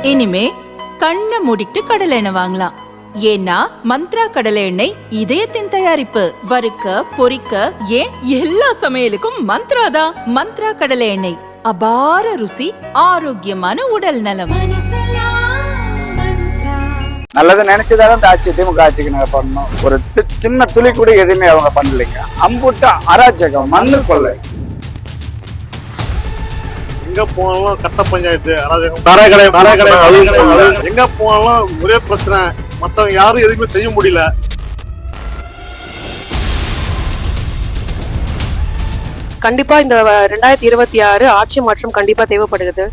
இனிமே கண்ணை மூடிட்டு கடலை எண்ணெய் வாங்கலாம். ஏன்னா மந்த்ரா கடலை எண்ணெய் இதயத்தின் தயாரிப்பு. வறுக்க பொரிக்க ஏன் எல்லா சமையலுக்கும் மந்த்ரா தான். மந்த்ரா கடலை எண்ணெய், அபார ருசி, ஆரோக்கியமான உடல் நலம். நல்லது நினைச்சதால இந்த ஆட்சி திமுக ஆட்சிக்கு நாங்க பண்ணோம். ஒரு சின்ன துளி கூட எதுவுமே அவங்க பண்ணலைங்க. அம்புட்ட அராஜகம், மண்ணு கொள்ளை. எங்க போனாலும் கட்ட பஞ்சாயத்து, அராஜகம், எங்க போனாலும் ஒரே பிரச்சனை. மத்தவங்க யாரும் எதுவுமே செய்ய முடியல. கண்டிப்பா இந்த 2026 ஆட்சி மாற்றம் கண்டிப்பா தேவைப்படுகிறது.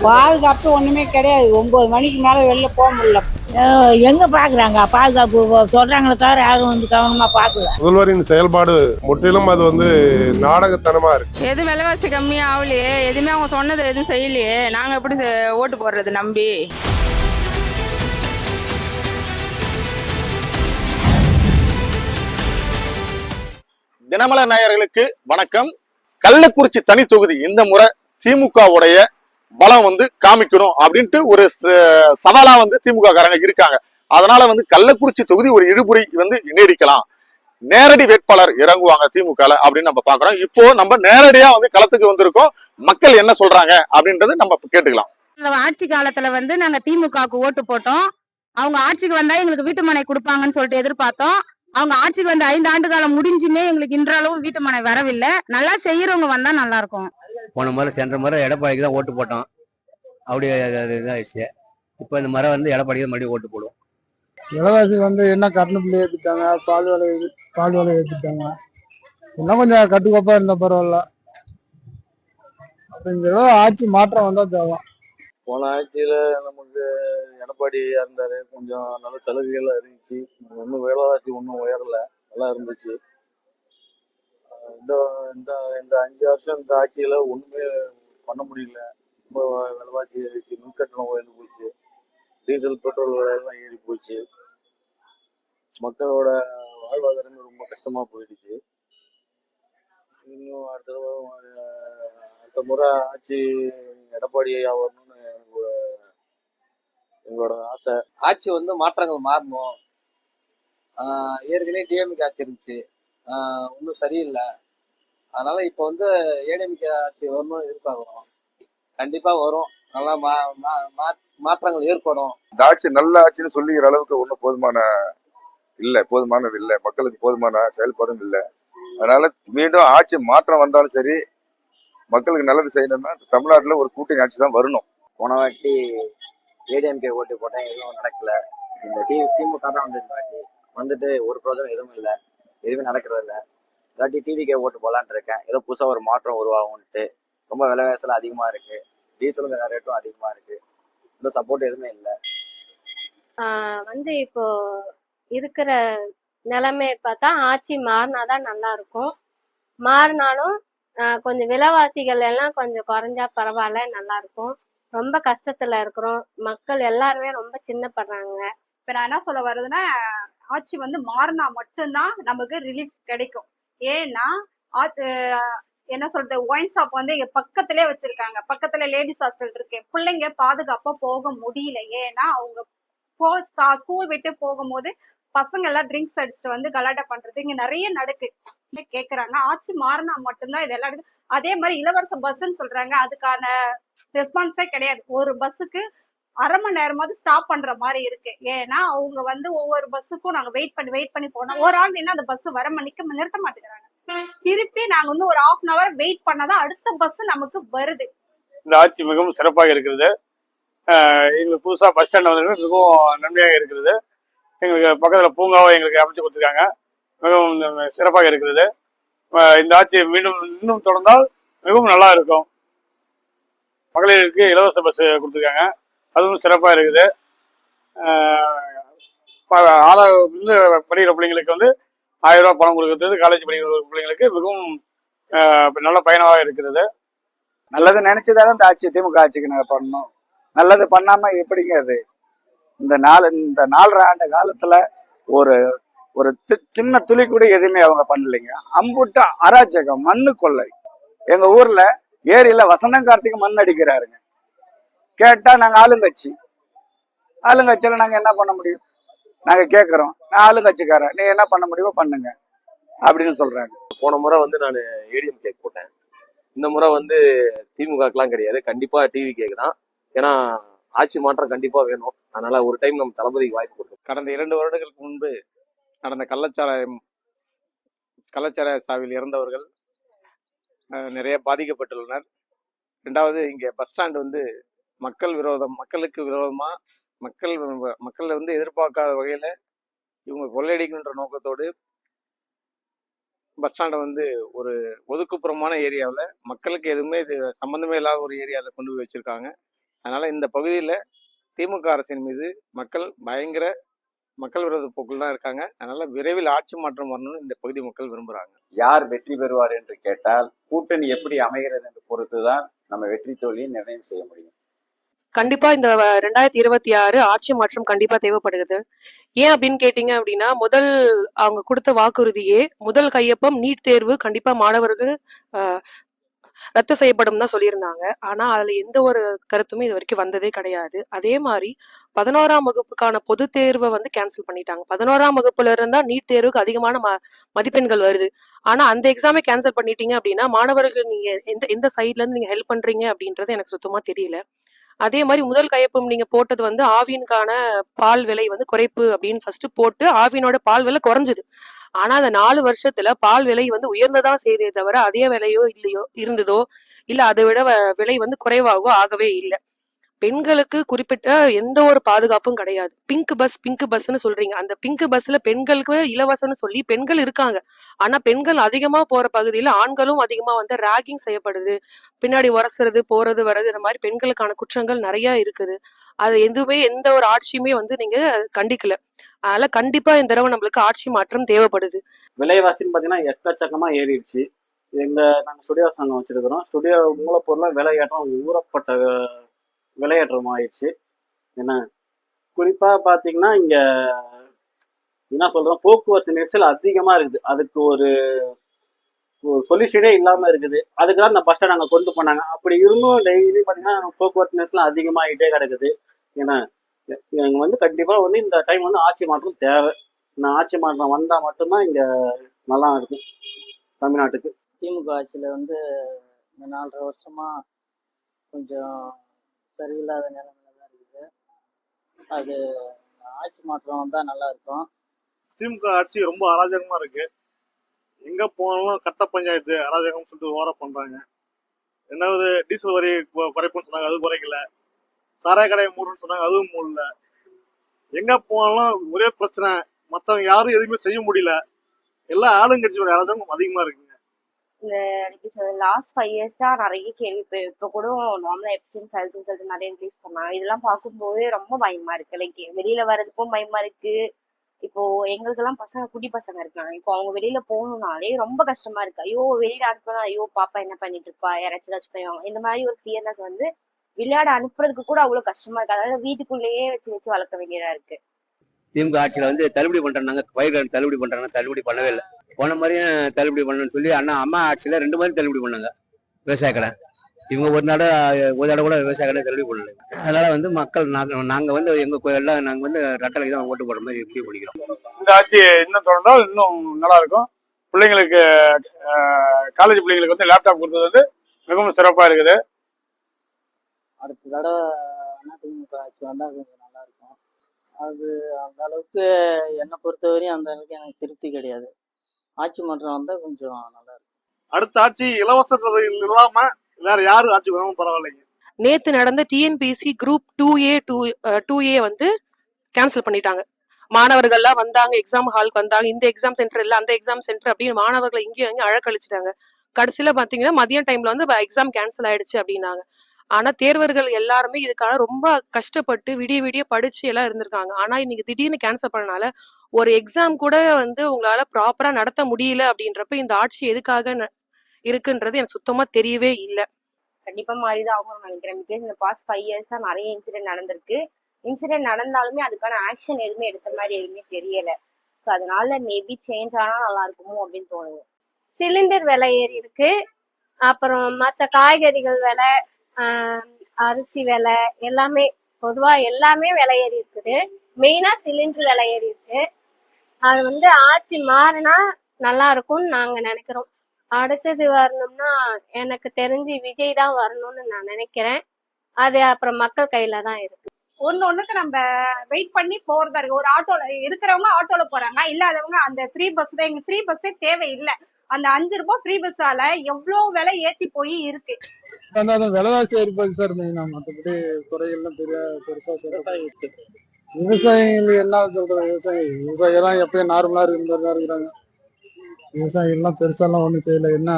பாதுகாப்பு ஒண்ணுமே கிடையாது. 9 மணிக்கு மேல வெளில போக முடியல. எங்க பாக்குறாங்க பாதுகாப்பு சொல்றாங்களே தவிர யாரும் வந்து கவனமா பாக்கல. முதல்வரின் செயல்பாடு முற்றிலும் அது நாடகத்தனமா இருக்கு. எதுவும் விலைவாசி கம்மியா ஆகலையே, எதுவுமே அவங்க சொன்னது எதுவும் செய்யலையே. நாங்க எப்படி ஓட்டு போடுறது நம்பி? தினமலர் நேயர்களுக்கு வணக்கம். கள்ளக்குறிச்சி தனி தொகுதி இந்த முறை திமுகவுடைய பலம் காமிக்கணும் அப்படின்ட்டு ஒரு சவாலா திமுக காரங்க இருக்காங்க. அதனால கள்ளக்குறிச்சி தொகுதி ஒரு இழுபறி நீடிக்கலாம். நேரடி வேட்பாளர் இறங்குவாங்க திமுக அப்படின்னு நம்ம பாக்குறோம். இப்போ நம்ம நேரடியா களத்துக்கு வந்திருக்கோம். மக்கள் என்ன சொல்றாங்க அப்படின்றது நம்ம கேட்டுக்கலாம். இந்த ஆட்சி காலத்துல நாங்க திமுகவுக்கு ஓட்டு போட்டோம். அவங்க ஆட்சிக்கு வந்தா எங்களுக்கு வீட்டு மனை கொடுப்பாங்கன்னு சொல்லிட்டு எதிர்பார்த்தோம். அவங்க ஆட்சிக்கு வந்து 5 ஆண்டு காலம் முடிஞ்சுமே எங்களுக்கு இன்றளவு வீட்டு மனை வரவில்லை. நல்லா செய்யறவங்க வந்தா நல்லா இருக்கும். போன முறை சென்ற முறை எடப்பாடிக்கு தான் ஓட்டு போட்டோம். அப்படியே இதாகிடுச்சு. இப்போ இந்த முறை எடப்பாடிக்கு தான் மறுபடியும் ஓட்டு போடுவோம். விலைவாசி என்ன கட்டண பிள்ளை ஏற்றிட்டாங்க, பால் விலை ஏற்றிட்டாங்க. இன்னும் கொஞ்சம் கட்டுக்கோப்பா இருந்தா பரவாயில்ல. அப்படிங்கிற ஆட்சி மாற்றம் வந்தா தேவை. போன ஆட்சியில நமக்கு எடப்பாடி இருந்தாரு, கொஞ்சம் நல்ல சலுகைகள் இருந்துச்சு. ஒன்றும் விலைவாசி ஒன்றும் உயரல, நல்லா இருந்துச்சு. இந்த இந்த இந்த 5 வருஷம் இந்த ஆட்சியில ஒண்ணுமே பண்ண முடியல. ரொம்ப விலைவாசி ஏறிச்சு, மின்கட்டணம் உயர்ந்து போச்சு, டீசல் பெட்ரோல் விலையெல்லாம் ஏறி போச்சு. மக்களோட வாழ்வாதாரமே ரொம்ப கஷ்டமா போயிடுச்சு. இன்னும் அடுத்த முறை ஆட்சி எடப்பாடி ஆகணும்னு எங்களோட ஆசை. ஆட்சி மாற்றங்கள் மாறணும். ஏற்கனவே டிஎம்கே ஆட்சி இருந்துச்சு, ஒன்றும் சரியில்லை. அதனால இப்போ ஏடிஎம்கே ஆட்சி வரணும் எதிர்பார்க்குறோம். கண்டிப்பா வரும். நல்லா மாற்றங்கள் ஏற்படும். இந்த ஆட்சி நல்ல ஆட்சின்னு சொல்லிக்கிற அளவுக்கு ஒன்றும் போதுமானது இல்லை. மக்களுக்கு போதுமான செயல்பாடும் இல்லை. அதனால மீண்டும் ஆட்சி மாற்றம் வந்தாலும் சரி, மக்களுக்கு நல்லது செய்யணும்னா தமிழ்நாட்டுல ஒரு கூட்டணி ஆட்சி தான் வரணும். போன வாட்டி ஏடிஎம்கே ஓட்டு போட்டேன், எதுவும் நடக்கல. இந்த திமுக தான் இந்த வாட்டி ஒரு ப்ரோஜனம் எதுவும் இல்லை, எதுவுமே நடக்கிறது இல்லை. இல்லாட்டி டிவிகே ஓட்டு போலான் இருக்கேன். ஏதோ புதுசா ஒரு மாற்றம் உருவாகும்ட்டு. ரொம்ப விலைவாசலாம் அதிகமா இருக்கு, டீசலும் ரேட்டும் அதிகமா இருக்கு. இந்த சப்போர்ட் எதுவுமே இல்லை. இப்போ இருக்கிற நிலைமை பார்த்தா ஆட்சி மாறினாதான் நல்லா இருக்கும். மாறினாலும் கொஞ்சம் விலைவாசிகள் எல்லாம் கொஞ்சம் குறைஞ்சா பரவாயில்ல, நல்லா இருக்கும். ரொம்ப கஷ்டத்துல இருக்கிறோம், மக்கள் எல்லாருமே ரொம்ப சின்னப்படுறாங்க. இப்ப நான் என்ன சொல்ல வருதுன்னா, ஆட்சி மாறினா மட்டும்தான் நமக்கு ரிலீஃப் கிடைக்கும். ஏன்னா என்ன சொல்றது, ஒயின் ஷாப் எங்க பக்கத்திலே வச்சிருக்காங்க. பக்கத்துல லேடிஸ் ஹாஸ்டல் இருக்கு. பிள்ளைங்க பாதுகாப்பா போக முடியல. ஏன்னா அவங்க ஸ்கூல் விட்டு போகும்போது பசங்க எல்லாம் ட்ரிங்க்ஸ் அடிச்சுட்டு கலாட்டா பண்றது இங்க நிறைய நடக்கு. கேக்குறாங்க ஆட்சி மாறினா மட்டும்தான் இதெல்லாம். அதே மாதிரி இலவச பஸ்ன்னு சொல்றாங்க, அதுக்கான ரெஸ்பான்ஸே கிடையாது. ஒரு பஸ்ஸுக்கு அரை மணி நேரமாவது ஸ்டாப் பண்ற மாதிரி இருக்கு. ஏன்னா அவங்க ஒவ்வொரு பஸ்ஸுக்கும் நாங்க வெயிட் பண்ணி போனோம். ஒரு ஆள் வேணா அந்த பஸ் வர மணிக்கு நிறுத்த மாட்டேங்கிறாங்க. திருப்பி நாங்க ஒரு 1/2 hour வெயிட் பண்ணாதான் அடுத்த பஸ் நமக்கு வருது. இந்த ஆட்சி மிகவும் சிறப்பாக இருக்கிறது. எங்களுக்கு புதுசா பஸ் ஸ்டாண்ட் மிகவும் நன்மையாக இருக்கிறது. எங்களுக்கு பக்கத்துல பூங்காவை எங்களுக்கு அமைச்சு கொடுத்துருக்காங்க, மிகவும் சிறப்பாக இருக்கிறது. இந்த ஆட்சி இன்னும் தொடர்ந்தால் மிகவும் நல்லா இருக்கும். மகளிருக்கு இலவச பஸ் கொடுத்துருக்காங்க, அதுவும் சிறப்பாக இருக்குது. படிக்கிற பிள்ளைங்களுக்கு 1000 ரூபாய் பணம் கொடுக்கறது காலேஜ் படிக்கிற பிள்ளைங்களுக்கு மிகவும் நல்ல பயனாக இருக்கிறது. நல்லது நினைச்சதால இந்த ஆட்சி திமுக ஆட்சிக்கு நாங்க பண்ணோம். நல்லது பண்ணாம எப்படிங்க அது? இந்த 4.5 ஆண்டு காலத்துல ஒரு ஒரு சின்ன துளி கூட எதுவுமே அவங்க பண்ணலைங்க. அம்புட்ட அராஜகம், மண்ணு கொள்ளை. எங்க ஊர்ல ஏரியில வசந்தம் கார்த்திகை மண் அடிக்கிறாருங்க. கேட்டா நாங்க ஆளுங்கட்சியில நாங்க என்ன பண்ண முடியும்? நாங்க கேட்கறோம், நான் ஆளுங்கட்சிக்காரன், நீ என்ன பண்ண முடியுமோ பண்ணுங்க அப்படின்னு சொல்றாங்க. போன முறை வந்து நான் ஏடிஎம் கேக் போட்டேன். இந்த முறை வந்து திமுகலாம் கிடையாது, கண்டிப்பா டிவி கேக் தான். ஏன்னா ஆட்சி மாற்றம் கண்டிப்பா வேணும். அதனால ஒரு டைம் நம்ம தளபதிக்கு வாய்ப்பு கொடுத்தோம். கடந்த 2 வருடங்களுக்கு முன்பு நடந்த கள்ளச்சாராய சாவில் இறந்தவர்கள் நிறைய பாதிக்கப்பட்டுள்ளனர். 2வது இங்க பஸ் ஸ்டாண்ட் வந்து மக்களுக்கு விரோதமா மக்கள் வந்து எதிர்பார்க்காத வகையில இவங்க கொள்ளையடிக்கின்ற நோக்கத்தோடு பஸ் ஸ்டாண்டை வந்து ஒரு ஒதுக்குப்புறமான ஏரியாவில் மக்களுக்கு எதுவுமே இது சம்பந்தமே இல்லாத ஒரு ஏரியாவில் கொண்டு போய் வச்சிருக்காங்க. அதனால இந்த பகுதியில் திமுக அரசின் மீது மக்கள் விரோத போக்கில் தான் இருக்காங்க. அதனால விரைவில் ஆட்சி மாற்றம் வரணும்னு இந்த பகுதி மக்கள் விரும்புகிறாங்க. யார் வெற்றி பெறுவார் என்று கேட்டால் கூட்டணி எப்படி அமைகிறது என்று பொறுத்துதான் நம்ம வெற்றி தோல்வியை நிர்ணயம் செய்ய முடியும். கண்டிப்பா இந்த 2026 ஆட்சி மாற்றம் கண்டிப்பா தேவைப்படுகிறது. ஏன் அப்படின்னு கேட்டீங்க அப்படின்னா, அவங்க கொடுத்த வாக்குறுதியே முதல் கையொப்பம் நீட் தேர்வு கண்டிப்பா மாணவர்கள் ரத்து செய்யப்படும் தான் சொல்லியிருந்தாங்க. ஆனா அதுல எந்த ஒரு கருத்துமே இது வரைக்கும் வந்ததே கிடையாது. அதே மாதிரி 11ஆம் வகுப்புக்கான பொது தேர்வை வந்து கேன்சல் பண்ணிட்டாங்க. 11ஆம் வகுப்புல இருந்தா நீட் தேர்வுக்கு அதிகமான மதிப்பெண்கள் வருது. ஆனா அந்த எக்ஸாமே கேன்சல் பண்ணிட்டீங்க அப்படின்னா மாணவர்கள் நீங்க எந்த சைட்ல இருந்து நீங்க ஹெல்ப் பண்றீங்க அப்படின்றது எனக்கு சுத்தமா தெரியல. அதே மாதிரி முதல் கையொப்பம் நீங்க போட்டது வந்து ஆவினுக்கான பால் விலை வந்து குறைப்பு அப்படின்னு ஃபர்ஸ்ட் போட்டு ஆவினோட பால் விலை குறைஞ்சது. ஆனா அந்த 4 வருஷத்துல பால் விலை வந்து உயர்ந்ததான் செய்தே தவிர அதே விலையோ இல்லையோ இருந்ததோ இல்ல அதை விட விலை வந்து குறைவாகவோ ஆகவே இல்லை. பெண்களுக்கு குறிப்பிட்ட எந்த ஒரு பாதுகாப்பும் கிடையாது. பிங்க் பஸ்ன்னு சொல்றீங்க. அந்த பிங்க் பஸ்ல பெண்களுக்கு இலவசம்னு சொல்லி பெண்கள் இருக்காங்க. ஆனா பெண்கள் அதிகமா போற பகுதியில ஆண்களும் அதிகமா வந்து ராகிங் செய்யப்படுது. பின்னாடி உரசுறது போறது வர்றது இந்த மாதிரி பெண்களுக்கான குற்றங்கள் நிறைய இருக்குது. அது எதுவுமே எந்த ஒரு ஆட்சியுமே வந்து நீங்க கண்டிக்கல. அதனால கண்டிப்பா இந்த தடவை நம்மளுக்கு ஆட்சி மாற்றம் தேவைப்படுது. விலைவாசின்னு பாத்தீங்கன்னா எக்கச்சக்கமா ஏறிடுச்சு. நாங்க ஸ்டுடியோ சங்கம் வச்சிருக்கிறோம். ஸ்டுடியோ மூலப்பொருள விலையேற்றம் ஊறப்பட்ட விலையேற்றம் ஆயிடுச்சு. என்ன குறிப்பா பாத்தீங்கன்னா இங்க என்ன சொல்றோம், போக்குவரத்து நெரிசல் அதிகமா இருக்குது. அதுக்கு ஒரு சொல்யூஷனே இல்லாம இருக்குது. அதுக்குதான் இந்த பஸ் ஸ்டாண்ட் அங்க கொண்டு போனாங்க. அப்படி இருந்தும் டெய்லி பாத்தீங்கன்னா போக்குவரத்து நெரிசல் அதிகமாகிட்டே கிடக்குது. ஏன்னா இங்க வந்து கண்டிப்பா வந்து இந்த டைம் வந்து ஆட்சி மாற்றம் தேவை. இந்த ஆட்சி மாற்றம் வந்தா மட்டும்தான் இங்க நல்லா இருக்கும் தமிழ்நாட்டுக்கு. திமுக ஆட்சியில் வந்து இந்த 4.5 வருஷமா கொஞ்சம் சரியில்லாத நிலைமையில தான் இருக்குது. அது ஆட்சி மாற்றம் வந்தால் நல்லா இருக்கும். திமுக ஆட்சி ரொம்ப அராஜகமா இருக்கு. எங்க போனாலும் கட்ட பஞ்சாயத்து அராஜகம் சொல்லிட்டு ஓர பண்றாங்க. 2வது டீசல் வரி குறைப்புன்னு சொன்னாங்க, அது குறைக்கல. சாராய கடையை மூடுன்னு சொன்னாங்க, அதுவும் மூடல. எங்க போனாலும் ஒரே பிரச்சனை, மற்றவங்க யாரும் எதுவுமே செய்ய முடியல. எல்லா ஆளுங்கட்சியோட அராஜகம் அதிகமா இருக்குங்க. இந்த லாஸ்ட் 5 இயர்ஸ் தான் நிறைய கேள்வி. இப்போ கூட நார்மலா எப்ஸ்டீன் ஃபைல்ஸ்னு சொல்லிட்டு நிறைய ரிலீஸ் பண்ணாங்க. இதெல்லாம் பார்க்கும்போது ரொம்ப பயமா இருக்கு. லைக் வெளியில வர்றதுக்கும் பயமா இருக்கு. இப்போ எங்களுக்கெல்லாம் குட்டி பசங்க இருக்காங்க. இப்போ அவங்க வெளியில போகணும்னாலே ரொம்ப கஷ்டமா இருக்கு. ஐயோ வெளியில அனுப்பணும், ஐயோ பாப்பா என்ன பண்ணிட்டு இருப்பா, யாராச்சும் ஏதாச்சும் போயிடுவாங்க. இந்த மாதிரி ஒரு ஃபியர்னஸ் வந்து விளையாட அனுப்புறதுக்கு கூட அவ்வளவு கஷ்டமா இருக்கு. அதாவது வீட்டுக்குள்ளேயே வச்சு வளர்க்க வேண்டியதா இருக்கு. திமுக ஆட்சியில வந்து தள்ளுபடி பண்றாங்க, பயிர்கள் தள்ளுபடி பண்றாங்க, தள்ளுபடி பண்ணவே இல்லை. போன மாதிரியும் தள்ளுபடி பண்ணணும்னு சொல்லி அம்மா ஆட்சியில 2 மாதிரி தள்ளுபடி பண்ணாங்க. விவசாய கடை இவங்க ஒரு தடவை கூட விவசாய கடை தள்ளுபடி பண்ணல. அதனால வந்து மக்கள் நாங்க வந்து எங்க எல்லாம் நாங்க வந்து ரெட்டலைக்கு தான் ஓட்டு போடுற மாதிரி எப்படி பிடிக்கிறோம். இந்த ஆட்சி இன்னும் தொடர்ந்தால் இன்னும் நல்லா இருக்கும். பிள்ளைங்களுக்கு காலேஜ் பிள்ளைங்களுக்கு வந்து லேப்டாப் கொடுத்தது வந்து மிகவும் சிறப்பா இருக்குது. அடுத்த தடவை அதிமுக ஆட்சி வந்தால் கொஞ்சம் நல்லா இருக்கும். அது அந்த அளவுக்கு என்னை பொறுத்தவரையும் அந்த அளவுக்கு எனக்கு திருப்தி கிடையாது. ஆட்சி மாற்றம் வந்தால் கொஞ்சம் நல்லா இருக்கும். அடுத்த ஆட்சி இலவசன்றது இல்லாம வேற யாரும் ஆட்சி வந்தாலும் பரவாயில்லைங்க. நேத்து நடந்த டிஎன்பிஎஸ்சி குரூப் 2A வந்து கேன்சல் பண்ணிட்டாங்க. மாணவர்கள்லாம் வந்தாங்க, எக்ஸாம் ஹாலுக்கு வந்தாங்க. இந்த எக்ஸாம் சென்டர் இல்லை, அந்த எக்ஸாம் சென்டர் அப்படின்னு மாணவர்களை இங்கேயும் அழக்கழிச்சிட்டாங்க. கடைசியில பாத்தீங்கன்னா மதியம் டைம்ல வந்து எக்ஸாம் கேன்சல் ஆயிடுச்சு அப்படின்னாங்க. ஆனா தேர்வர்கள் எல்லாருமே இதுக்காக ரொம்ப கஷ்டப்பட்டு விடிய படிச்சு எல்லாம் இருந்திருக்காங்க. ஆனா இன்னைக்கு திடீர்னு கேன்சல் பண்ணனால ஒரு எக்ஸாம் கூட வந்து உங்களால ப்ராப்பரா நடத்த முடியல அப்படின்றப்ப இந்த ஆட்சி எதுக்காக இருக்குன்றது எனக்கு சுத்தமா தெரியவே இல்லை. கண்டிப்பா மாறிதான் ஆகும்னு நினைக்கிறேன். பிகாஸ் இந்த பாஸ்ட் 5 இயர்ஸா நிறைய இன்சிடென்ட் நடந்திருக்கு. இன்சிடென்ட் நடந்தாலுமே அதுக்கான ஆக்ஷன் எதுவுமே எடுத்த மாதிரி எதுவுமே தெரியல. ஸோ அதனால மேபி சேஞ்ச் ஆனா நல்லா இருக்குமோ அப்படின்னு தோணுது. சிலிண்டர் விலை ஏறி இருக்கு. அப்புறம் மற்ற காய்கறிகள் விலை, அரிசி விலை எல்லாமே, பொதுவா எல்லாமே விலை ஏறி இருக்குது. மெயினா சிலிண்டர் விலை ஏறி இருக்கு. அது வந்து ஆட்சி மாறினா நல்லா இருக்கும்னு நாங்க நினைக்கிறோம். அடுத்தது வரணும்னா எனக்கு தெரிஞ்சு விஜய் தான் வரணும்னு நான் நினைக்கிறேன். அது அப்புறம் மக்கள் கையில தான் இருக்கு. ஒண்ணுக்கு நம்ம வெயிட் பண்ணி போறதா இருக்கு. ஒரு ஆட்டோல இருக்கிறவங்க ஆட்டோல போறாங்க, இல்லாதவங்க அந்த ஃப்ரீ பஸ் தான். எங்க ஃப்ரீ பஸ்ஸே தேவையில்லை. அந்த 5 ரூபாய் ஃப்ரீ பஸ்ஸால எவ்வளவு விலை ஏத்தி போய் இருக்கு. அந்த விலைவாசி ஏறிப்போகுது சார் மெயினா. மற்றபடி குறைகள்லாம் பெருசா சொல்றது. விவசாயிகள் என்ன சொல்றது, விவசாயிகள்லாம் எப்பயும் நார்மலா இருக்கிறதா இருக்கிறாங்க. விவசாயிகள்லாம் பெருசாலாம் ஒன்றும் செய்யல. என்ன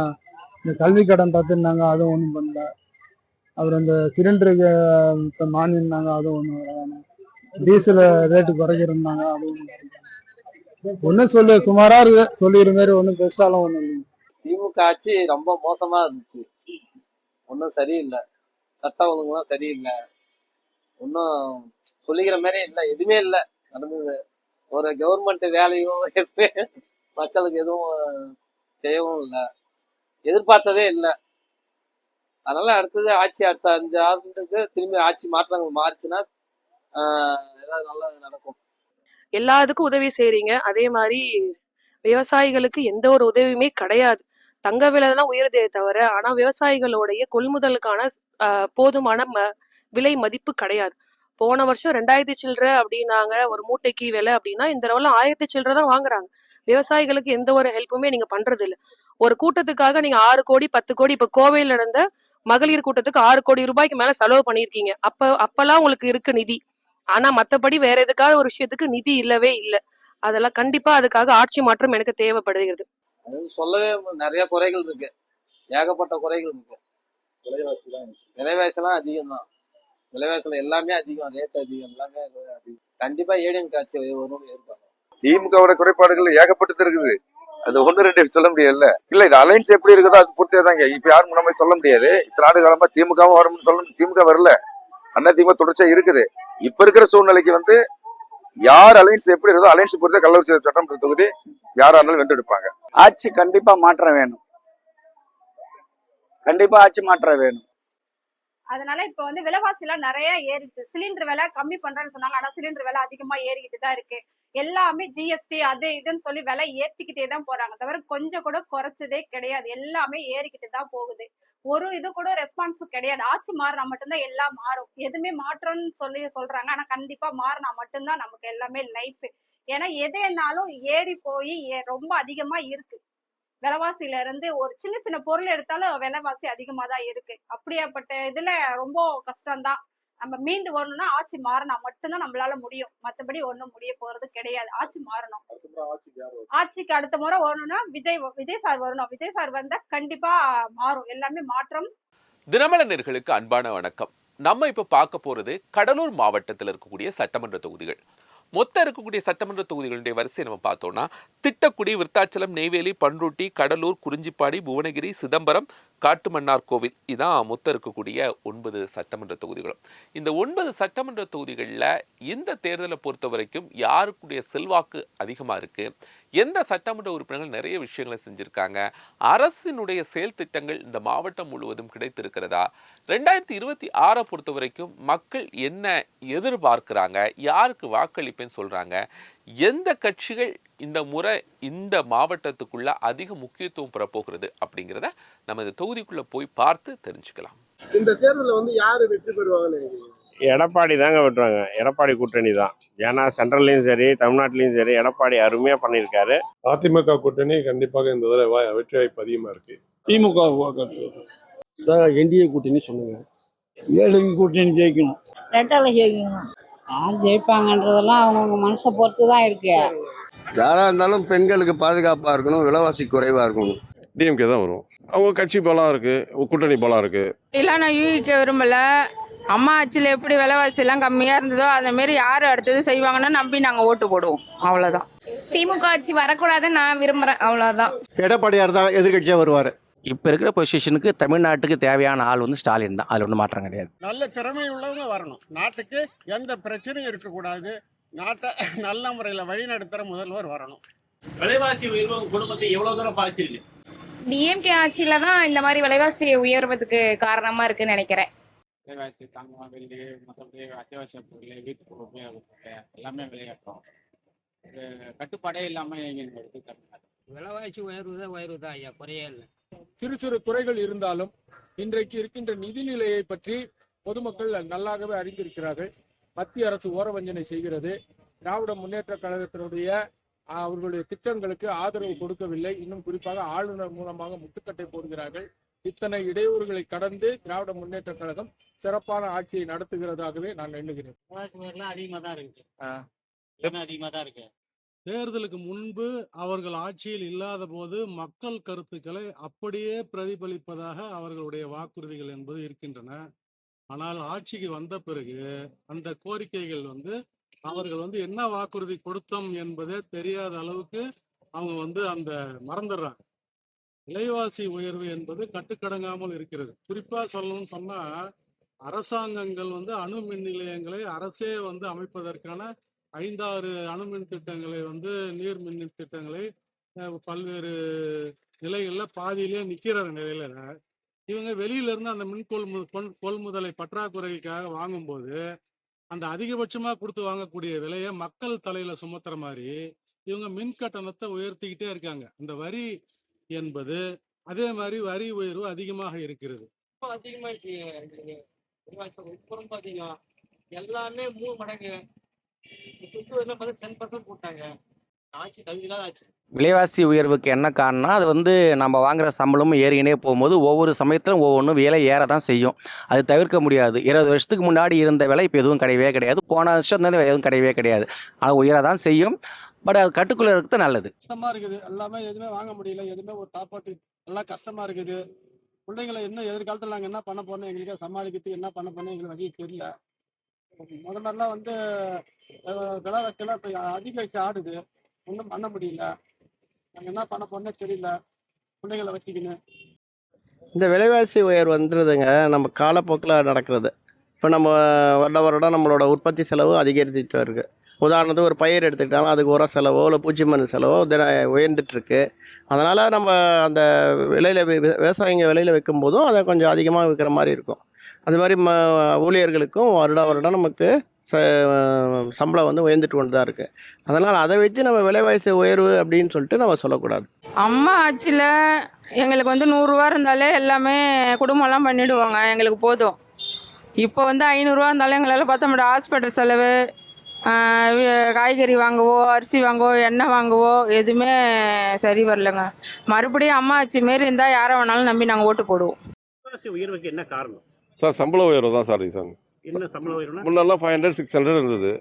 இந்த கல்வி கடன் பார்த்துருந்தாங்க, அதுவும் ஒன்றும் பண்ணல. அப்புறம் இந்த சிலிண்டருக்கு மானியம்னாங்க, அதுவும் ஒன்றும். டீசல் ரேட்டு குறைக்கிறோம்னாங்க, அதுவும் ஒன்றும் சுமாரா இருக்கு. சொல்லிடுற மாதிரி ஒன்றும் பெருசாலாம் ஒன்றும் இல்லைங்க. திமுக ஆட்சி ரொம்ப மோசமா இருந்துச்சு. ஒன்றும் சரியில்லை. சட்ட ஒழுங்குலாம் சரியில்லை. ஒன்றும் சொல்லிக்கிற மாதிரி இல்லை, எதுவுமே இல்லை நடந்தது. ஒரு கவர்மெண்ட் வேலையும் எதுவுமே மக்களுக்கு எதுவும் செய்யவும் இல்லை, எதிர்பார்த்ததே இல்லை. அதனால அடுத்தது ஆட்சி அடுத்த 5 ஆண்டுக்கு திரும்பி ஆட்சி மாற்றங்கள் மாறிச்சுன்னா ஏதாவது நல்லது நடக்கும். எல்லாத்துக்கும் உதவி செய்றீங்க, அதே மாதிரி விவசாயிகளுக்கு எந்த ஒரு உதவியுமே கிடையாது. தங்க விலை தான் உயருதே தவிர, ஆனா விவசாயிகளுடைய கொள்முதலுக்கான போதுமான விலை மதிப்பு கிடையாது. போன வருஷம் 2000 சில்லறை அப்படின்னாங்க ஒரு மூட்டைக்கு விலை அப்படின்னா, இந்த தடவை 1000 சில்லறை தான் வாங்குறாங்க. விவசாயிகளுக்கு எந்த ஒரு ஹெல்ப்புமே நீங்க பண்றது இல்லை. ஒரு கூட்டத்துக்காக நீங்க 6 கோடி 10 கோடி, இப்ப கோவையில் நடந்த மகளிர் கூட்டத்துக்கு 6 கோடி ரூபாய்க்கு மேல செலவு பண்ணியிருக்கீங்க. அப்பெல்லாம் உங்களுக்கு இருக்கு நிதி. ஆனா மத்தபடி வேற எதுக்காக ஒரு விஷயத்துக்கு நிதி இல்லவே இல்லை. அதெல்லாம் கண்டிப்பா அதுக்காக ஆட்சி மாற்றம் எனக்கு தேவைப்படுகிறது. அது சொல்லவே நிறைய குறைகள் இருக்கு, ஏகப்பட்ட குறைகள் இருக்கு. விலைவாசிலாம் அதிகம் தான். விலைவாசில எல்லாமே அதிகம், ரேட் அதிகம், எல்லாமே அதிகம். கண்டிப்பா ஏடிஎம் ஆட்சி வரும்னு எதிர்பார்க்கலாம். திமுகவோட குறைபாடுகள் ஏகப்பட்டது இருக்குது. அது 1-2 சொல்ல முடியல. இல்ல இது அலைன்ஸ் எப்படி இருக்குதோ அது பொறுத்தே தாங்க. இப்ப யாரும் நம்ம சொல்ல முடியாது. இத்தனை ஆண்டு காலமா திமுகவும் வரும்னு சொல்ல, திமுக வரல, அண்ணா திமுக தொடர்ச்சியா இருக்குது. இப்ப இருக்கிற சூழ்நிலைக்கு வந்து யார் அலைன்ஸ் எப்படி இருக்குதோ அலைன்ஸ் பொறுத்தே கள்ளக்குறிச்சி சட்டமன்ற தொகுதி யாரா இருந்தாலும் வென்றெடுப்பாங்க. ஆட்சி கண்டிப்பா மாற்றம் வேணும். கண்டிப்பா ஆட்சி மாற்றம் வேணும். அதனால இப்ப வந்து விலைவாசி எல்லாம் நிறைய ஏறிடுச்சு. சிலிண்டர் விலை கம்மி பண்றேன்னு சொன்னாங்க, ஆனா சிலிண்டர் விலை அதிகமா ஏறிக்கிட்டு தான் இருக்கு. எல்லாமே ஜிஎஸ்டி அது இதுன்னு சொல்லி விலை ஏத்திக்கிட்டே தான் போறாங்க, தவிர கொஞ்சம் கூட குறைச்சதே கிடையாது. எல்லாமே ஏறிக்கிட்டு தான் போகுது. ஒரு இது கூட ரெஸ்பான்ஸ் கிடையாது. ஆட்சி மாறினா மட்டும்தான் எல்லாம் மாறும். எதுவுமே மாற்றம்னு சொல்றாங்க, ஆனா கண்டிப்பா மாறினா மட்டும்தான் நமக்கு எல்லாமே லைஃப். ஏன்னா எது என்னாலும் ஏறி போய் ரொம்ப அதிகமா இருக்கு. விலைவாசியில இருந்து ஒரு சின்ன சின்ன பொருள் எடுத்தாலும் விலைவாசி அதிகமா தான் இருக்கு. அப்படியாப்பட்ட இதுல ரொம்ப கஷ்டம்தான். நம்ம மீண்டு வரணும்னா ஆட்சி மாறினா மட்டும்தான் நம்மளால முடியும். மத்தபடி ஒண்ணும் முடிய போறது கிடையாது. ஆட்சி மாறணும். ஆட்சிக்கு அடுத்த முறை வரணும்னா விஜய் சார் வரணும். விஜய் சார் வந்தா கண்டிப்பா மாறும், எல்லாமே மாற்றம். தினமலர்களுக்கு அன்பான வணக்கம். நம்ம இப்ப பார்க்க போறது கடலூர் மாவட்டத்தில் இருக்கக்கூடிய சட்டமன்ற தொகுதிகள். மொத்தம் இருக்கக்கூடிய சட்டமன்ற தொகுதிகளுடைய வரிசையை நம்ம பார்த்தோம்னா திட்டக்குடி, விருத்தாச்சலம், நெய்வேலி, பண்ருட்டி, கடலூர், குறிஞ்சிப்பாடி, புவனகிரி, சிதம்பரம், காட்டுமன்னார் கோவில், இதான் மொத்தம் இருக்கக்கூடிய 9 சட்டமன்ற தொகுதிகளும். இந்த 9 சட்டமன்ற தொகுதிகளில் இந்த தேர்தலை பொறுத்த வரைக்கும் யாருக்குடைய செல்வாக்கு அதிகமாக இருக்கு, எந்த சட்டமன்ற உறுப்பினர்கள் நிறைய விஷயங்களை செஞ்சிருக்காங்க, அரசினுடைய செயல் திட்டங்கள் இந்த மாவட்டம் முழுவதும் கிடைத்திருக்கிறதா, 2026 பொறுத்த வரைக்கும் மக்கள் என்ன எதிர்பார்க்கிறாங்க, யாருக்கு வாக்களிப்பேன்னு சொல்றாங்க, எந்த கட்சிகள் இந்த முறை இந்த மாவட்டத்துக்குள்ள அதிக முக்கியத்துவம் பெறப்போகிறது அப்படிங்கிறத நம்ம இந்த தொகுதிக்குள்ள போய் பார்த்து தெரிஞ்சுக்கலாம். இந்த தேர்தலில் வந்து யாரு வெற்றி பெறுவாங்கன்னு? எடப்பாடி தாங்க வெட்டுவாங்க. எடப்பாடி கூட்டணி தான். ஏன்னா சென்ட்ரல்லையும் சரி தமிழ்நாட்டிலையும் சரி எடப்பாடி அருமையா பண்ணியிருக்காரு. அதிமுக கூட்டணி கண்டிப்பாக இந்த தடவை வெற்றி வாய்ப்பு அதிகமா இருக்கு. திமுக என்டிஏ கூட்டணி சொல்லுங்க. ஏழுங்க கூட்டணி ஜெயிக்கணும். ரெட்டால ஜெயிக்கணும். யார் ஜெயிப்பாங்கன்றதெல்லாம் அவங்கவுங்க மனசை பொறுத்து தான் இருக்கு. யாரா இருந்தாலும் பெண்களுக்கு பாதுகாப்பா இருக்கணும், விலைவாசி குறைவா இருக்கணும். டிஎம்கே தான் வரும். அவங்க கட்சி பலம் இருக்கு, கூட்டணி பலம் இருக்கு. இல்லை, நான் யூகே விரும்பல. அம்மா ஆட்சியில் எப்படி விலைவாசி எல்லாம் கம்மியா இருந்ததோ அந்த மாரி யார் அடுத்தது செய்வாங்கன்னு நம்பி நாங்கள் ஓட்டு போடுவோம். அவ்வளோதான். திமுக ஆட்சி வரக்கூடாதுன்னு நான் விரும்புறேன், அவ்வளோதான். எடப்பாடியார் தான் எதிர்கட்சியா வருவார். இப்போ இருக்கிற பொசிஷனுக்கு தமிழ்நாட்டுக்கு தேவையான ஆள் வந்து ஸ்டாலின் தான். அதில் ஒன்றும் மாற்றம் கிடையாது. நல்ல திறமை உள்ளவங்க வரணும். நாட்டுக்கு எந்த பிரச்சனையும் இருக்கக்கூடாது. நாட்டை நல்ல முறையில் வழிநடத்துகிற முதல்வர் வரணும். விலைவாசி உயர்வு குடும்பத்தை எவ்வளவு தூரம் பாதிச்சிருக்கு? டிஎம்கே ஆட்சியில தான் இந்த மாதிரி விலைவாசி உயர்வதுக்கு காரணமா இருக்குன்னு நினைக்கிறேன். விலைவாசி தங்கம் வெள்ளி மற்றபடி அத்தியாவசிய பொருள் வீட்டுக்கு உபயோகப்பட்ட எல்லாமே விலையேற்றம் ஒரு கட்டுப்பாடே இல்லாமல் இங்கே எடுத்துக்கிறாங்க. விலைவாசி உயர்வு தான் ஐயா, குறையே இல்லை. சிறு சிறு குறைகள் இருந்தாலும் இன்றைக்கு இருக்கின்ற நிதிநிலையை பற்றி பொதுமக்கள் நல்லாகவே அறிந்திருக்கிறார்கள். மத்திய அரசு ஓரவஞ்சனை செய்கிறது. திராவிட முன்னேற்ற கழகத்தினுடைய அவர்களுடைய திட்டங்களுக்கு ஆதரவு கொடுக்கவில்லை. இன்னும் குறிப்பாக ஆளுநர் மூலமாக முட்டுக்கட்டை போடுகிறார்கள். இத்தனை இடையூறுகளை கடந்து திராவிட முன்னேற்ற கழகம் சிறப்பான ஆட்சியை நடத்துகிறதாகவே நான் எண்ணுகிறேன். அதிகமாக தான் இருக்கு, அதிகமாக தான் இருக்கு. தேர்தலுக்கு முன்பு அவர்கள் ஆட்சியில் இல்லாத போது மக்கள் கருத்துக்களை அப்படியே பிரதிபலிப்பதாக அவர்களுடைய வாக்குறுதிகள் என்பது இருக்கின்றன. ஆனால் ஆட்சிக்கு வந்த பிறகு அந்த கோரிக்கைகள் அவர்கள் என்ன வாக்குறுதி கொடுத்தோம் என்பதே தெரியாத அளவுக்கு அவங்க அந்த மறந்துடுறாங்க. விலைவாசி உயர்வு என்பது கட்டுக்கடங்காமல் இருக்கிறது. குறிப்பா சொல்லணும்னு சொன்னா அரசாங்கங்கள் அணு மின் நிலையங்களை அரசே அமைப்பதற்கான 5-6 அணுமின் திட்டங்களை நீர் மின் திட்டங்களை பல்வேறு நிலைகளில் பாதியிலே நிற்கிற நிலையில இவங்க வெளியில இருந்து அந்த மின் கொள்முதலை பற்றாக்குறைக்காக வாங்கும்போது அந்த அதிகபட்சமாக கொடுத்து வாங்கக்கூடிய விலையை மக்கள் தலையில சுமத்துற மாதிரி இவங்க மின் கட்டணத்தை உயர்த்திக்கிட்டே இருக்காங்க. அந்த வரி என்பது அதே மாதிரி வரி உயர்வு அதிகமாக இருக்கிறது. அதிகமாயிடுச்சு, ரொம்ப அதிகம். எல்லாமே 3 மடங்கு. சுற்றுவரில் 10% போட்டாங்க. ஆட்சி தவிதான் ஆச்சு. விலைவாசி உயர்வுக்கு என்ன காரணம்னா அது நம்ம வாங்குற சம்பளமும் ஏறிக்கினே போகும்போது ஒவ்வொரு சமயத்திலும் ஒவ்வொன்றும் விலை ஏற தான் செய்யும். அது தவிர்க்க முடியாது. 20 வருஷத்துக்கு முன்னாடி இருந்த விலை இப்போ எதுவும் கிடையவே கிடையாது. போன வருஷம் எதுவும் கிடையவே கிடையாது. ஆனால் உயர தான் செய்யும். பட் அது கட்டுக்குள்ளே இருக்கிறது நல்லது. கஷ்டமா இருக்குது. எல்லாமே எதுவுமே வாங்க முடியல. எதுவுமே ஒரு சாப்பாட்டு எல்லாம் கஷ்டமா இருக்குது. பிள்ளைங்களை இன்னும் எதிர்காலத்தில் நாங்கள் என்ன பண்ண போறோம், எங்களுக்கு சமாளிக்கிறதுக்கு என்ன பண்ண போறோம் எங்களுக்கு வழி தெரியல. முதல்ல விலை வைக்கல, இப்போ அதிகரிச்சு ஆடுது. ஒன்றும் பண்ண முடியல. நாங்கள் என்ன பண்ண போறோன்னே தெரியல. பிள்ளைகளை வச்சுக்கின்னு இந்த விலைவாசி உயர்வுன்றதுங்க நம்ம காலப்போக்கில் நடக்கிறது. இப்போ நம்ம வருடம் நம்மளோட உற்பத்தி செலவு அதிகரிச்சுட்டு வருது. உதாரணத்துக்கு ஒரு பயிர் எடுத்துக்கிட்டாலும் அதுக்கு உர செலவோ இல்லை பூச்சி மருந்து செலவோ உயர்ந்துட்டுருக்கு. அதனால் நம்ம அந்த விலையில் விவசாயிங்க விலையில் வைக்கும் போதும் அதை கொஞ்சம் அதிகமாக விற்கிற மாதிரி இருக்கும். அது மாதிரி ஊழியர்களுக்கும் வருடம் நமக்கு சம்பளம் உயர்ந்துட்டு கொண்டு தான் இருக்குது. அதனால் அதை வச்சு நம்ம விலைவாசி உயர்வு அப்படின்னு சொல்லிட்டு நம்ம சொல்லக்கூடாது. அம்மா ஆட்சியில் எங்களுக்கு 100 ரூபா இருந்தாலே எல்லாமே குடும்பம்லாம் பண்ணிடுவாங்க, எங்களுக்கு போதும். இப்போ 500 ரூபா இருந்தாலும் எங்களால் பார்த்த முடியாது. ஹாஸ்பிட்டல் செலவு, காய்கறி வாங்கவோ, அரிசி வாங்கவோ, எண்ணெய் வாங்கவோ எதுவுமே சரி வரலங்க. மறுபடியும் அம்மா ஆட்சி மாரி இருந்தால் யாரை வேணாலும் நம்பி நாங்கள் ஓட்டு போடுவோம். விலைவாசி உயர்வுக்கு என்ன காரணம் சார் சம்பள உயர்வு தான் சார் ரீசன். என்ன சம்பள உயர்வுனா? முன்னெல்லாம் 500-600 இருந்தது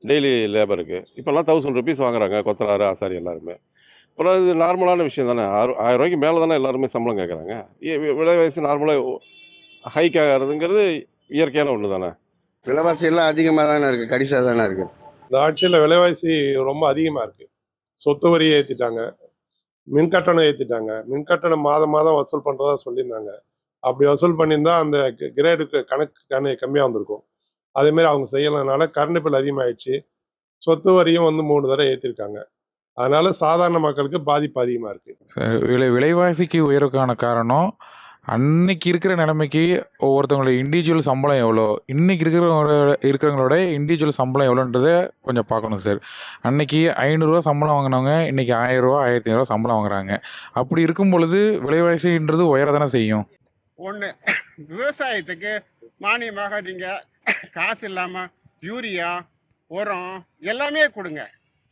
டெய்லி லேபருக்கு. இப்போல்லாம் 1000 ருபீஸ் வாங்குறாங்க கொத்தனார் ஆசாரி எல்லாருமே. அப்புறம் இது நார்மலான விஷயம் தானே. 1000 ரூபாய்க்கு மேலே தானே எல்லாருமே சம்பளம் கேட்குறாங்க. விலைவாசி நார்மலாக ஹைக் ஆகிறதுங்கிறது இயற்கையான ஒன்று தானே. விலைவாசி எல்லாம் அதிகமாக தானே இருக்குது, கடிசாக தானே இருக்குது. இந்த ஆட்சியில் விலைவாசி ரொம்ப அதிகமாக இருக்குது. சொத்து வரியை ஏற்றிட்டாங்க, மின்கட்டணம் ஏற்றிட்டாங்க. மின்கட்டணம் மாதம் மாதம் வசூல் பண்ணுறதா சொல்லியிருந்தாங்க. அப்படி வசூல் பண்ணியிருந்தா அந்த கிரேடுக்கு கணக்கு கம்மியாக வந்திருக்கும். அதேமாரி அவங்க செய்யலைனால கரண்ட் பில் அதிகமாகிடுச்சு. சொத்து வரியும் 3 தடவை ஏற்றிருக்காங்க. அதனால சாதாரண மக்களுக்கு பாதிப்பு அதிகமாக இருக்குது. விலைவாசிக்கு உயர்வுக்கான காரணம் அன்னைக்கு இருக்கிற நிலைமைக்கு ஒவ்வொருத்தவங்களோட இண்டிவிஜுவல் சம்பளம் எவ்வளோ, இன்னைக்கு இருக்கிறவங்களோட இண்டிவிஜுவல் சம்பளம் எவ்வளோன்றதை கொஞ்சம் பார்க்கணும் சார். அன்னைக்கு 500 ரூபா சம்பளம் வாங்கினவங்க இன்னைக்கு 1000 ரூபா 1500 சம்பளம் வாங்குறாங்க. அப்படி இருக்கும் பொழுது விலைவாசின்றது உயர தானே செய்யும். ஒன்று, விவசாயத்துக்கு மானியமாக நீங்கள் காசு இல்லாமல் யூரியா, உரம் எல்லாமே கொடுங்க.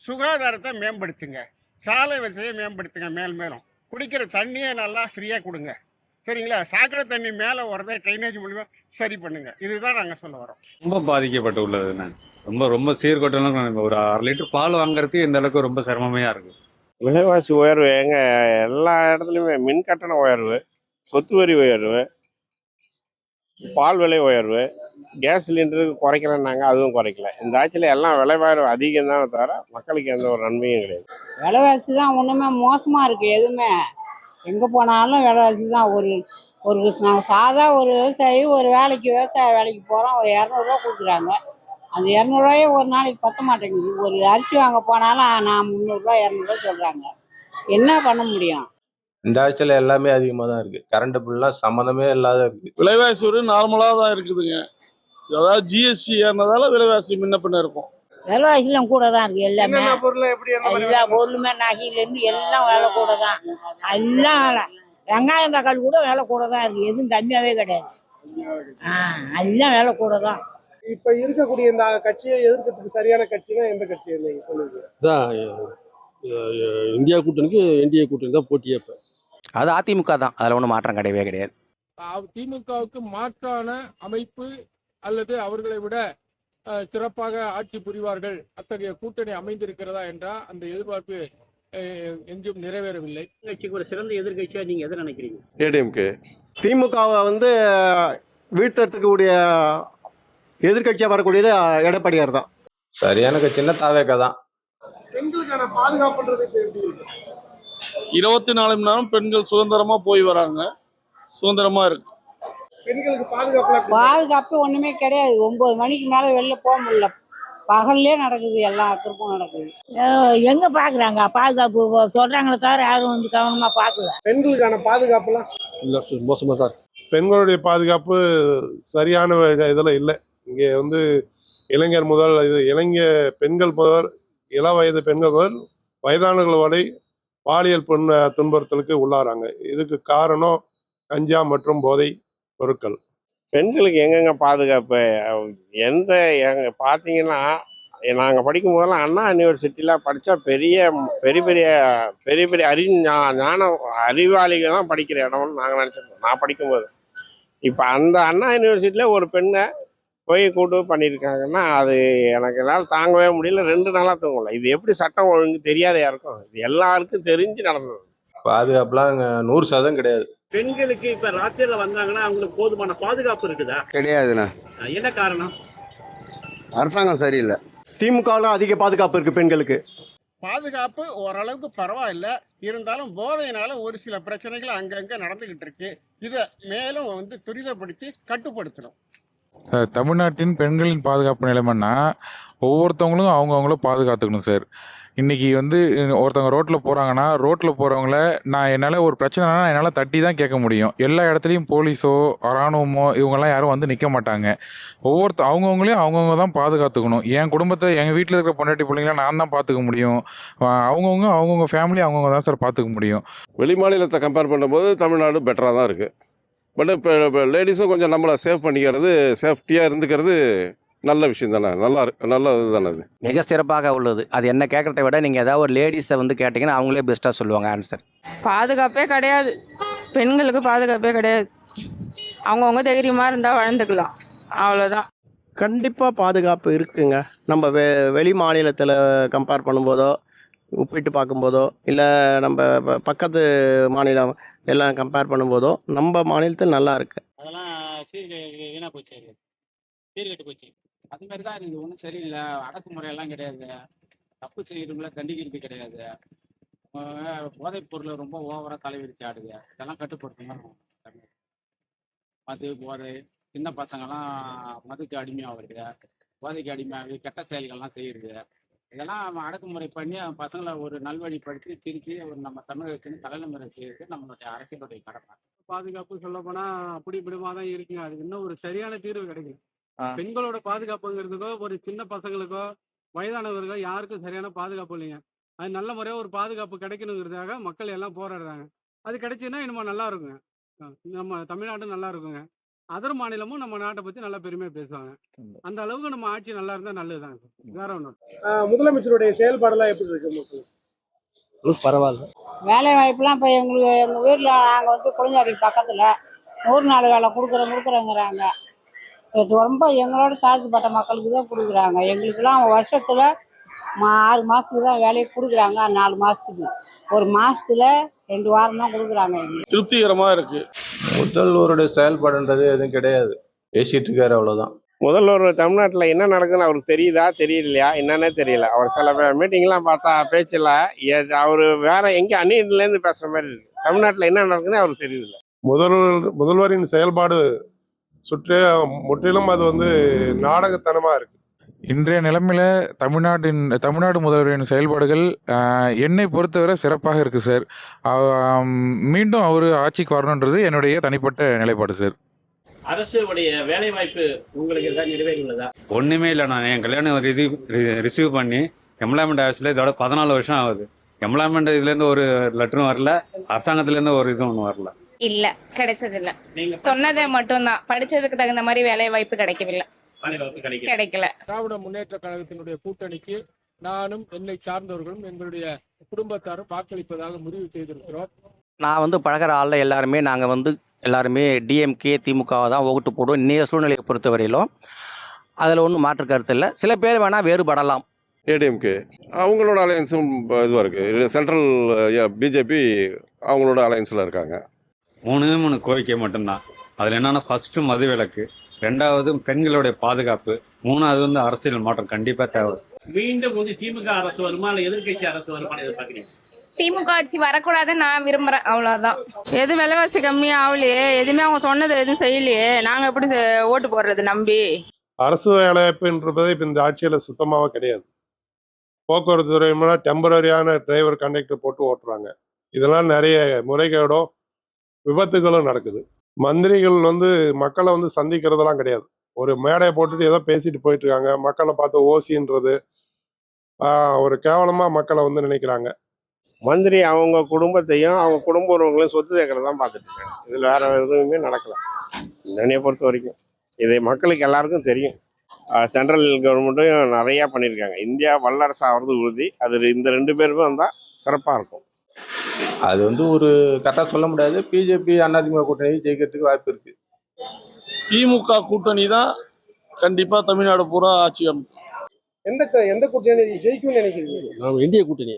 சுகாதாரத்தை மேம்படுத்துங்க. சாலை வசதியை மேம்படுத்துங்க. மேலும் குடிக்கிற தண்ணியை நல்லா ஃப்ரீயாக கொடுங்க. சரிங்களா? சாக்கடை தண்ணி மேலே வரதை ட்ரைனேஜ் மூலிமா சரி பண்ணுங்க. இதுதான் நாங்கள் சொல்ல வரோம். ரொம்ப பாதிக்கப்பட்டு உள்ளதுண்ணே. ரொம்ப சீர்கட்டணும். ஒரு 1/2 லிட்டர் பால் வாங்குறதுக்கு இந்த அளவுக்கு ரொம்ப சிரமமையாக இருக்குது. விலைவாசி உயர்வு எல்லா இடத்துலையுமே மின் கட்டண உயர்வு, சொத்து வரி உயர்வு, பால் விலை உயர்வு, கேஸ் சிலிண்டருக்கு குறைக்கலன்னாங்க, அதுவும் குறைக்கல. இந்த ஆட்சியில் எல்லாம் விலை உயர்வு அதிகம் தானே தவிர மக்களுக்கு எந்த ஒரு நன்மையும் கிடையாது. விலைவாசி தான் ஒன்றுமே மோசமாக இருக்குது. எதுவுமே எங்கே போனாலும் விலைவாசி தான். நாங்கள் சாதா ஒரு விவசாயி ஒரு விவசாய வேலைக்கு போகிறோம், ஒரு 200 ரூபா கொடுக்குறாங்க. அந்த 200 ரூபாயே ஒரு நாளைக்கு பற்ற மாட்டேங்குது. ஒரு அரிசி வாங்க போனாலும் நான் 300 ரூபா 200 ரூபா சொல்கிறாங்க. என்ன பண்ண முடியும்? இந்த ஆட்சியில் எல்லாமே அதிகமாக தான் இருக்குது. கரண்ட் பில்லாம் சம்மந்தமே இல்லாத இருக்குது. விலைவாசி ஒரு நார்மலாக தான் இருக்குதுங்க. அதாவது ஜிஎஸ்டி ஏறினதால விலைவாசி முன்ன பின்ன இருக்கும். விலைவாசிலாம் கூட தான் இருக்கு எல்லாமே. என்னென்ன பொருள் எப்படி என்ன மாதிரி எல்லா பொருளுமே நகையிலேருந்து எல்லாம் விலை கூட தான். எல்லாம் விலை. வெங்காயம் தக்காளி கூட விலை கூட தான் இருக்கு. எதுவும் கம்மியாகவே கிடையாது. எல்லாம் விலை கூட தான். இப்ப இருக்கக்கூடிய இந்த கட்சியை எதிர்க்கிறதுக்கு சரியான கட்சினா எந்த கட்சி நீங்க சொல்லுங்க? இந்தியா கூட்டணிக்கு என்டிஏ கூட்டணி தான் போட்டியே இப்போ. அது அதிமுக தான், அதில் ஒன்றும் மாற்றம் கிடையவே கிடையாது. திமுகவுக்கு மாற்றான அமைப்பு அல்லது அவர்களை விட சிறப்பாக ஆட்சி புரிவார்கள் அத்தகைய கூட்டணி அமைந்திருக்கிறதா என்றால் அந்த எதிர்பார்ப்பு எங்கும் நிறைவேறவில்லை. கட்சிக்கு ஒரு சிறந்த எதிர்கட்சியா நீங்க எதை நினைக்கிறீங்க? ஏடிஎம்கே. திமுகவை வீழ்த்தக்கூடிய எதிர்கட்சியாக வரக்கூடியது எடப்பாடியார் தான். சரியான கட்சின்னா தாவேக்கா தான். பெண்களுக்கான பாதுகாப்புன்றது இப்ப எப்படி இருக்கு? 24 மணி நேரம் பெண்கள் சுதந்திரமா போய் வராங்க, சுதந்திரமா இருக்கு. பெண்களுக்கு பாதுகாப்பு பாதுகாப்பு ஒண்ணுமே கிடையாது. 9 மணிக்கு மேல வெளில போக முடியல. பகல்லே நடக்குது, எல்லா திருப்பும் நடக்குது. எங்க பாக்குறாங்க பாதுகாப்பு? சொல்றாங்களே தவிர யாரும் வந்து கவனமா பாக்கல. பெண்களுக்கான பாதுகாப்புலாம் இல்லை, மோசமாக தான் இருக்கு. பெண்களுடைய பாதுகாப்பு சரியான இதில் இல்லை. இங்கே இளைஞர் முதல் பெண்கள் முதல் இள வயது பெண்கள் முதல் வயதானவர்கள் வரை பாலியல் துன்புறுத்தலுக்கு உள்ளாராங்க. இதுக்கு காரணம் கஞ்சா மற்றும் போதை பொருட்கள். பெண்களுக்கு எங்கெங்க பாதுகாப்பு? பார்த்தீங்கன்னா நாங்கள் படிக்கும் போதெல்லாம் அண்ணா யூனிவர்சிட்டியில் படித்தா பெரிய பெரிய பெரிய பெரிய பெரிய ஞான அறிவாளிகள்லாம் படிக்கிற இடம்னு நாங்கள் நினச்சிருக்கோம் நான் படிக்கும்போது. இப்போ அந்த அண்ணா யூனிவர்சிட்டியில் ஒரு பெண்ணை போய் கூட்டு பண்ணியிருக்காங்கன்னா அது எனக்கு என்னால் தாங்கவே முடியல. 2 நாளாக தூங்கல. இது எப்படி சட்டம் ஒழுங்கு தெரியாத யாருக்கும்? இது எல்லாருக்கும் தெரிஞ்சு நடந்தது. பாதுகாப்புலாம் இங்கே 100% கிடையாது. பெண்களுக்கு இப்ப ராத்திரில வந்தாங்கன்னா அவங்களுக்கு போதுமான பாதுகாப்பு இருக்குதா? கிடையாதுண்ணா. என்ன காரணம்? அரசாங்கம் சரியில்லை. திமுகவில் அதிக பாதுகாப்பு இருக்கு பெண்களுக்கு. பாதுகாப்பு ஓரளவுக்கு பரவாயில்ல. இருந்தாலும் போதையினால ஒரு சில பிரச்சனைகள் அங்கங்க நடந்துகிட்டு இருக்கு. இதை மேலும் துரிதப்படுத்தி கட்டுப்படுத்தணும். தமிழ்நாட்டின் பெண்களின் பாதுகாப்பு நிலைமைன்னா ஒவ்வொருத்தவங்களும் அவங்கவுங்கள பாதுகாத்துக்கணும் சார். இன்னைக்கு ஒருத்தவங்க ரோட்டில் போகிறாங்கன்னா ரோட்டில் போகிறவங்கள என்னால் ஒரு பிரச்சனைனா என்னால் தட்டி தான் கேட்க முடியும். எல்லா இடத்துலையும் போலீஸோ இராணுவமோ இவங்கெல்லாம் யாரும் நிற்க மாட்டாங்க. அவங்கவுங்களையும் அவங்கவுங்க தான் பாதுகாத்துக்கணும். என் குடும்பத்தை எங்கள் வீட்டில் இருக்கிற பொண்டாட்டி பிள்ளைங்கள நான் தான் பார்த்துக்க முடியும். அவங்கவுங்க ஃபேமிலி அவங்கவுங்க தான் சார் பார்த்துக்க முடியும். வெளி மாநிலத்தை கம்பேர் பண்ணும்போது தமிழ்நாடு பெட்டராக தான் இருக்குது. பட் இப்போ லேடிஸும் கொஞ்சம் நம்மளை சேவ் பண்ணிக்கிறது, சேஃப்டியாக இருந்துக்கிறது நல்ல விஷயம் தானே. நல்ல இது தானே. அது மிக சிறப்பாக உள்ளது. அது என்ன கேட்குறத விட நீங்கள் ஏதாவது ஒரு லேடிஸை கேட்டிங்கன்னா அவங்களே பெஸ்ட்டாக சொல்லுவாங்க ஆன்சர். பாதுகாப்பே கிடையாது. பெண்களுக்கு பாதுகாப்பே கிடையாது. அவங்கவுங்க தைரியமாக இருந்தால் வாழ்ந்துக்கலாம், அவ்வளோதான். கண்டிப்பாக பாதுகாப்பு இருக்குங்க. நம்ம வெளி மாநிலத்தில் கம்பேர் பண்ணும்போதோ ஒப்பிட்டு பார்க்கும்போதோ இல்லை நம்ம பக்கத்து மாநிலம் எல்லாம் கம்பேர் பண்ணும்போதோ நம்ம மாநிலத்தில் நல்லா இருக்குது. அதெல்லாம் வீணாக போச்சு, சீர்கெட்டு போச்சு. அது மாதிரி தான் இருக்குது. ஒன்றும் சரியில்லை. அடக்குமுறையெல்லாம் கிடையாது. தப்பு செய்கிறவங்கள தண்டிக்கிறது கிடையாது. போதைப் பொருளை ரொம்ப ஓவராக தலைவிரிச்சு ஆடுது. இதெல்லாம் கட்டுப்படுத்தணும். மது போதை சின்ன பசங்கள்லாம் மதுக்கு அடிமையாகிறது, போதைக்கு அடிமையாகி கெட்ட செயல்கள்லாம் செய்யுது. இதெல்லாம் அடக்குமுறை பண்ணி பசங்களை ஒரு நல்வழிப்படுத்தி திருப்பி நம்ம தமிழகத்தின் தலைநகரை செய்யறது நம்மளுடைய அரசியலுடைய கடமை. பாதுகாப்பு சொல்ல போனா அப்படி இப்படிமா தான் இருக்குங்க. அதுக்கு இன்னும் ஒரு சரியான தீர்வு கிடைக்கல. பெண்களோட பாதுகாப்புங்கிறதுக்கோ ஒரு சின்ன பசங்களுக்கோ வயதானவர்களோ யாருக்கும் சரியான பாதுகாப்பு இல்லைங்க. அது நல்ல முறையா ஒரு பாதுகாப்பு கிடைக்கணுங்கிறதுக்காக மக்கள் எல்லாம் போராடுறாங்க. அது கிடைச்சுன்னா இன்னும் நல்லா இருக்குங்க. நம்ம தமிழ்நாடு நல்லா இருக்குங்க. அதர் மாநிலமும் நம்ம நாட்டை பத்தி நல்லா பெருமையா பேசுவாங்க. அந்த அளவுக்கு நம்ம ஆட்சி நல்லா இருந்தா நல்லதுதாங்க. வேற ஒன்றும் முதலமைச்சருடைய செயல்பாடெல்லாம் எப்படி இருக்கு மக்கள்? பரவாயில்ல. வேலை வாய்ப்புலாம் இப்போ எங்கள் ஊரில் நாங்கள் குழந்தைக்கு பக்கத்தில் 100 நாள் வேலை கொடுக்குறோங்கிறாங்க. ரொம்ப எங்களோட தாழ்த்தப்பட்ட மக்களுக்கு தான் கொடுக்குறாங்க. எங்களுக்கெல்லாம் வருஷத்தில் 6 மாதத்துக்கு தான் வேலையை கொடுக்குறாங்க. 4 மாதத்துக்கு, ஒரு மாதத்துல 2 வாரம் தான் கொடுக்குறாங்க. எங்களுக்கு திருப்திகரமாக இருக்கு. முதல்வருடைய செயல்பாடுன்றது எதுவும் கிடையாது. பேசிட்டு இருக்காரு, அவ்வளோதான். முதல்வர் தமிழ்நாட்டில் என்ன நடக்குதுன்னு அவருக்கு தெரியுதா தெரியலையா என்னன்னே தெரியல. அவர் சில மீட்டிங்லாம் பார்த்தா பேச்சில் அவர் வேற எங்கே அந்நியத்துலேருந்து பேசுகிற மாதிரி இருக்கு. தமிழ்நாட்டில் என்ன நடக்குதுன்னு அவருக்கு தெரியுதில்ல. முதல்வரின் செயல்பாடு முற்றிலும் அது நாடகத்தனமாக இருக்கு. இன்றைய நிலைமையில தமிழ்நாடு முதல்வரின் செயல்பாடுகள் என்னை பொறுத்தவரை சிறப்பாக இருக்குது சார். மீண்டும் அவர் ஆட்சிக்கு வரணுன்றது என்னுடைய தனிப்பட்ட நிலைப்பாடு சார். அரசுடைய வேலை வாய்ப்பு உங்களுக்கு ஏதாவது நிறைவேறியுள்ளதா? ஒன்றுமே இல்லை. நான் என் கல்யாணம் ரிசீவ் பண்ணி எம்ப்ளாய்மெண்ட் ஆஃபீஸில் இதோட 14 வருஷம் ஆகுது. எம்ப்ளாய்மெண்ட் இதுலேருந்து ஒரு லெட்டரும் வரல, அரசாங்கத்துலேருந்து ஒரு இதுவும் ஒன்றும் வரல. இல்ல, கிடைச்சதில்ல. சொன்னதை மட்டும்தான், படிச்சதுக்கு தகுந்த மாதிரி வேலை வாய்ப்பு கிடைக்கவில்லை, கிடைக்கல. திராவிட முன்னேற்ற கழகத்தினுடைய கூட்டணிக்கு நானும் என்னை சார்ந்தவர்களும் எங்களுடைய குடும்பத்தாரும் வாக்களிப்பதாக முடிவு செய்திருக்கிறோம். நான் வந்து பழகிற ஆளில் எல்லாருமே டிஎம்கே திமுகவை தான் ஓட்டு போடுவோம். இன்றைய சூழ்நிலையை பொறுத்தவரையிலும் அதில் ஒன்றும் மாற்று கருத்து இல்லை. சில பேர் வேணால் வேறுபடலாம். ஏடிஎம்கே அவங்களோட அலையன்ஸும் இதுவாக இருக்குது. சென்ட்ரல் பிஜேபி அவங்களோட அலையன்ஸில் இருக்காங்க. 3 கோரிக்கை மட்டும்தான். அதில் என்னென்னா, ஃபஸ்ட்டு மது விலக்கு, 2வது பெண்களுடைய பாதுகாப்பு, 3வது வந்து அரசியல் மாற்றம் கண்டிப்பாக தேவை. மீண்டும் திமுக அரசு வருமா இல்லை எதிர்கட்சி அரசு வருமானு எதிர்பார்க்குறீங்க? திமுக ஆட்சி வரக்கூடாதுன்னு நான் விரும்புறேன், அவ்வளவுதான். எது விலைவாசி கம்மியா ஆகலையே, எதுவுமே அவங்க சொன்னது எதுவும் செய்யலையே, நாங்க எப்படி ஓட்டு போடுறது நம்பி? அரசு வேலைவாய்ப்புன்றதே இப்போ இந்த ஆட்சியில் சுத்தமாக கிடையாது. போக்குவரத்து துறை மூலம் டெம்பரரியான டிரைவர் கண்டக்டர் போட்டு ஓட்டுறாங்க. இதெல்லாம் நிறைய முறைகேடும் விபத்துகளும் நடக்குது. மந்திரிகள் மக்களை சந்திக்கிறதெல்லாம் கிடையாது. ஒரு மேடையை போட்டுட்டு ஏதோ பேசிட்டு போயிட்டு இருக்காங்க. மக்களை பார்த்து ஓசின்றது ஒரு கேவலமாக மக்களை நினைக்கிறாங்க. மந்திரி அவங்க குடும்பத்தையும் அவங்க குடும்ப உறவுகளையும் சொத்து சேர்க்கறது தான் பார்த்துட்டு இருக்காங்க. இதில் வேற எதுவுமே நடக்கல என்னைய பொறுத்த வரைக்கும். இது மக்களுக்கு எல்லாருக்கும் தெரியும். சென்ட்ரல் கவர்மெண்ட்டும் நிறையா பண்ணியிருக்காங்க. இந்தியா வல்லரசு ஆகிறது உறுதி. அது இந்த 2 பேருமே வந்தால் சிறப்பாக இருக்கும். அது ஒரு கரெக்டாக சொல்ல முடியாது. பிஜேபி அதிமுக கூட்டணி ஜெயிக்கிறதுக்கு வாய்ப்பு இருக்கு. திமுக கூட்டணி தான் கண்டிப்பா தமிழ்நாடு பூரா ஆட்சி அமைக்கும். எந்த கூட்டணி ஜெயிக்கும்னு நினைக்கிறீங்க? இந்திய கூட்டணி.